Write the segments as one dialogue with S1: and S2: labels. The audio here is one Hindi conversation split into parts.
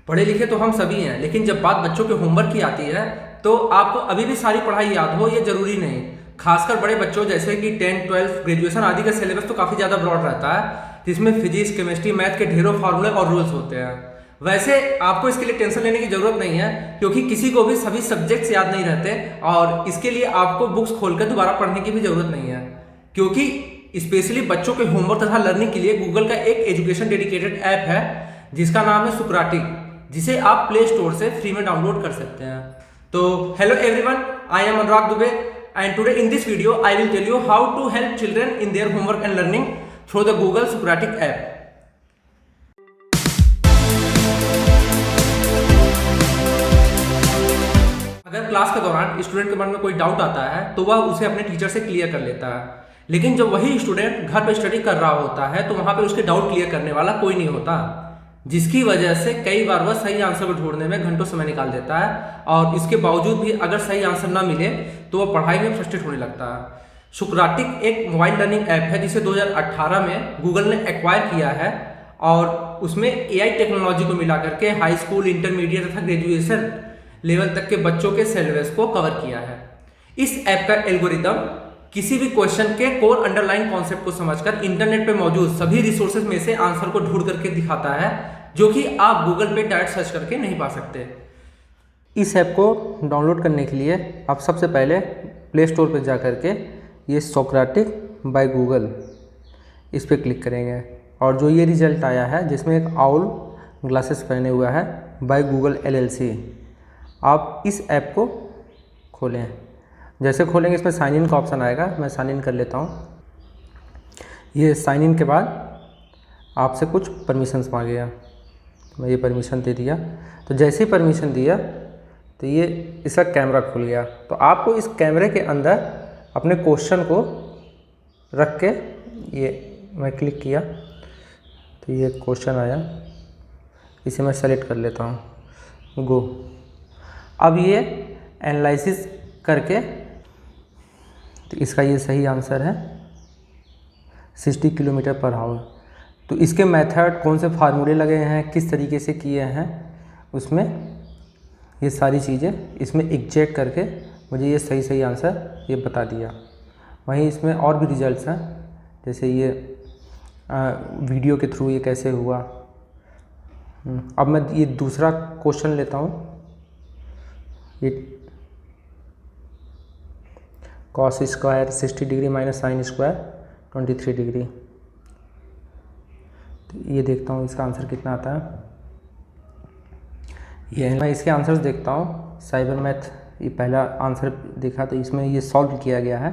S1: पढ़े लिखे तो हम सभी हैं, लेकिन जब बात बच्चों के होमवर्क की आती है तो आपको अभी भी सारी पढ़ाई याद हो ये जरूरी नहीं। खासकर बड़े बच्चों जैसे कि 10, 12, ग्रेजुएशन आदि का सिलेबस तो काफ़ी ज़्यादा ब्रॉड रहता है, जिसमें फिजिक्स, केमिस्ट्री, मैथ के ढेरों फार्मूले और रूल्स होते हैं। वैसे आपको इसके लिए टेंशन लेने की जरूरत नहीं है, क्योंकि किसी को भी सभी सब्जेक्ट्स याद नहीं रहते और इसके लिए आपको बुक्स खोलकर दोबारा पढ़ने की भी जरूरत नहीं है, क्योंकि स्पेशली बच्चों के होमवर्क तथा लर्निंग के लिए गूगल का एक एजुकेशन डेडिकेटेड ऐप है जिसका नाम है सुक्राटिक, जिसे आप प्ले स्टोर से फ्री में डाउनलोड कर सकते हैं। तो hello everyone, I am Anurag Dubey and today in this video I will tell you how to help children in their homework and learning through the Google Socratic app. अगर क्लास के दौरान स्टूडेंट के मन में कोई डाउट आता है तो वह उसे अपने टीचर से क्लियर कर लेता है, लेकिन जब वही स्टूडेंट घर पर स्टडी कर रहा होता है तो वहां पर उसके डाउट क्लियर करने वाला कोई नहीं होता, जिसकी वजह से कई बार वह सही आंसर को ढूंढने में घंटों समय निकाल देता है और इसके बावजूद भी अगर सही आंसर ना मिले तो वह पढ़ाई में फ्रस्ट्रेट होने लगता है। सुक्राटिक एक मोबाइल लर्निंग ऐप है जिसे 2018 में गूगल ने एक्वायर किया है और उसमें एआई टेक्नोलॉजी को मिला करके हाई स्कूल, इंटरमीडिएट तथा ग्रेजुएशन लेवल तक के बच्चों के सिलेबस को कवर किया है। इस ऐप का एल्गोरिदम किसी भी क्वेश्चन के कोर अंडरलाइन कॉन्सेप्ट को समझकर इंटरनेट पे मौजूद सभी रिसोर्सेज में से आंसर को ढूंढ करके दिखाता है, जो कि आप गूगल पे डायरेक्ट सर्च करके नहीं पा सकते। इस ऐप को डाउनलोड करने के लिए आप सबसे पहले प्ले स्टोर पर जा करके ये सुक्राटिक बाय गूगल इस पर क्लिक करेंगे और जो ये रिजल्ट आया है जिसमें एक आउल ग्लासेस पहने हुआ है बाय गूगल LLC, आप इस ऐप को खोलें। जैसे खोलेंगे इसमें साइन इन का ऑप्शन आएगा, मैं साइन इन कर लेता हूँ। ये साइन इन के बाद आपसे कुछ परमिशंस मांगेगा, मैं ये परमिशन दे दिया। तो जैसे ही परमिशन दिया तो ये इसका कैमरा खुल गया। तो आपको इस कैमरे के अंदर अपने क्वेश्चन को रख के, ये मैं क्लिक किया तो ये क्वेश्चन आया, इसे मैं सेलेक्ट कर लेता हूँ, गो। अब ये एनालिसिस करके तो इसका ये सही आंसर है 60 किलोमीटर पर आवर। तो इसके मेथड, कौन से फार्मूले लगे हैं, किस तरीके से किए हैं, उसमें ये सारी चीज़ें इसमें एग्जैक्ट करके मुझे ये सही आंसर ये बता दिया। वहीं इसमें और भी रिजल्ट्स हैं, जैसे ये वीडियो के थ्रू ये कैसे हुआ। अब मैं ये दूसरा क्वेश्चन लेता हूँ, ये cos square 60 degree minus sine square 23 degree. तो ये देखता हूँ इसका आंसर कितना आता है। ये मैं इसके आंसर्स देखता हूँ। साइबर मैथ ये पहला आंसर देखा तो इसमें ये सॉल्व किया गया है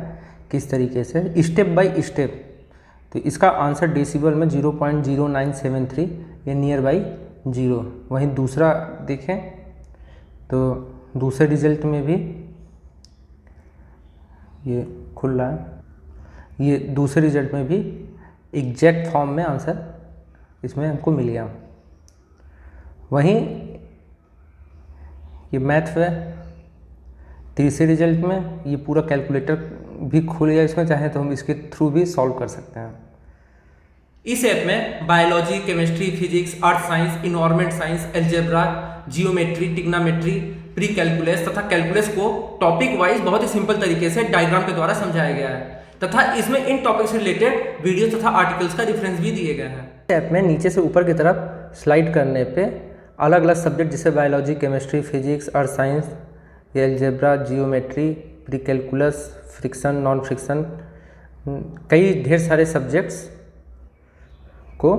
S1: किस तरीके से, स्टेप बाय स्टेप। तो इसका आंसर डेसिबल में 0.0973, ये नियर बाई 0। वहीं दूसरा देखें तो दूसरे रिजल्ट में भी ये खुल रहा है, ये दूसरे रिजल्ट में भी एग्जैक्ट फॉर्म में आंसर इसमें हमको मिल गया। वहीं ये मैथ है, तीसरे रिजल्ट में ये पूरा कैलकुलेटर भी खुल गया इसमें, चाहे तो हम इसके थ्रू भी सॉल्व कर सकते हैं। इस ऐप में biology, chemistry, physics, earth science, environment science, algebra, geometry, trigonometry, pre calculus तथा कैलकुलस को टॉपिक वाइज बहुत ही सिंपल तरीके से डायग्राम के द्वारा समझाया गया है तथा इसमें इन टॉपिक से रिलेटेड वीडियो तथा आर्टिकल्स का रेफरेंस भी दिए गए हैं। ऐप में नीचे से ऊपर की तरफ स्लाइड करने पे अलग अलग सब्जेक्ट जैसे biology, chemistry, physics, earth science, algebra, geometry, pre calculus, friction, non friction, कई ढेर सारे सब्जेक्ट्स को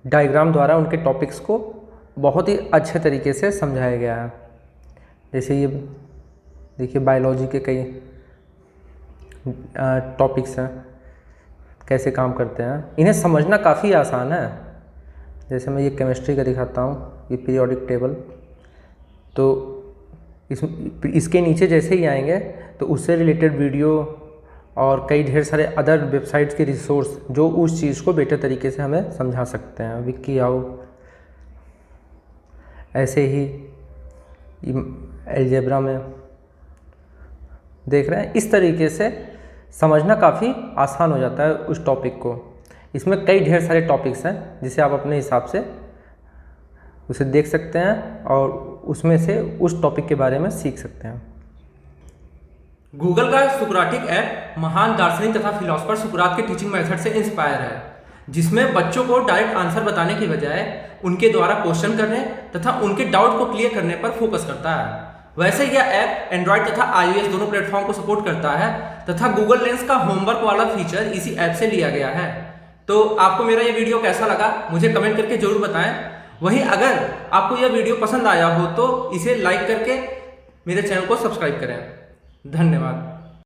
S1: डायग्राम द्वारा उनके टॉपिक्स को बहुत ही अच्छे तरीके से समझाया गया है। जैसे ये देखिए बायोलॉजी के कई टॉपिक्स हैं, कैसे काम करते हैं, इन्हें समझना काफ़ी आसान है। जैसे मैं ये केमिस्ट्री का दिखाता हूँ, ये पीरियोडिक टेबल। तो इसके नीचे जैसे ही आएंगे तो उससे रिलेटेड वीडियो और कई ढेर सारे अदर वेबसाइट्स के रिसोर्स जो उस चीज़ को बेटर तरीके से हमें समझा सकते हैं, विकी आओ। ऐसे ही अलजेब्रा में देख रहे हैं, इस तरीके से समझना काफ़ी आसान हो जाता है उस टॉपिक को। इसमें कई ढेर सारे टॉपिक्स हैं जिसे आप अपने हिसाब से उसे देख सकते हैं और उसमें से उस टॉपिक के बारे में सीख सकते हैं। गूगल का सुकराटिक ऐप महान दार्शनिक तथा फिलोसफर सुकरात के टीचिंग मेथड से इंस्पायर है, जिसमें बच्चों को डायरेक्ट आंसर बताने की बजाय उनके द्वारा क्वेश्चन करने तथा उनके डाउट को क्लियर करने पर फोकस करता है। वैसे यह ऐप एंड्रॉयड तथा iOS दोनों प्लेटफॉर्म को सपोर्ट करता है तथा गूगल लेंस का होमवर्क वाला फीचर इसी ऐप से लिया गया है। तो आपको मेरा ये वीडियो कैसा लगा मुझे कमेंट करके जरूर बताएं। वहीं अगर आपको यह वीडियो पसंद आया हो तो इसे लाइक करके मेरे चैनल को सब्सक्राइब करें। धन्यवाद।